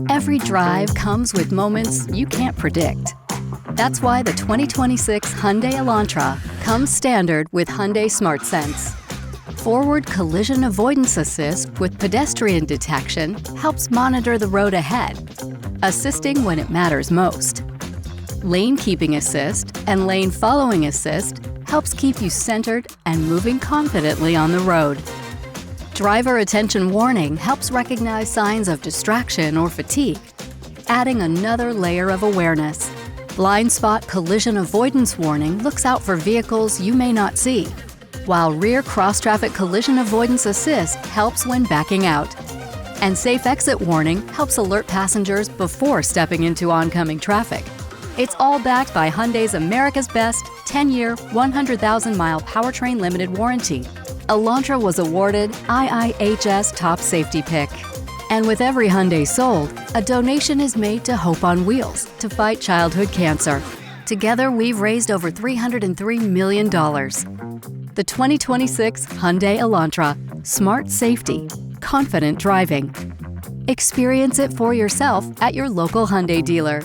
Every drive comes with moments you can't predict. That's why the 2026 Hyundai Elantra comes standard with Hyundai SmartSense. Forward collision avoidance assist with pedestrian detection helps monitor the road ahead, assisting when it matters most. Lane keeping assist and lane following assist helps keep you centered and moving confidently on the road. Driver attention warning helps recognize signs of distraction or fatigue, adding another layer of awareness. Blind spot collision avoidance warning looks out for vehicles you may not see, while rear cross-traffic collision avoidance assist helps when backing out. And safe exit warning helps alert passengers before stepping into oncoming traffic. It's all backed by Hyundai's America's Best 10-year, 100,000-mile powertrain limited warranty. Elantra was awarded IIHS Top Safety Pick. And with every Hyundai sold, a donation is made to Hope on Wheels to fight childhood cancer. Together, we've raised over $303 million. The 2026 Hyundai Elantra. Smart safety, confident driving. Experience it for yourself at your local Hyundai dealer.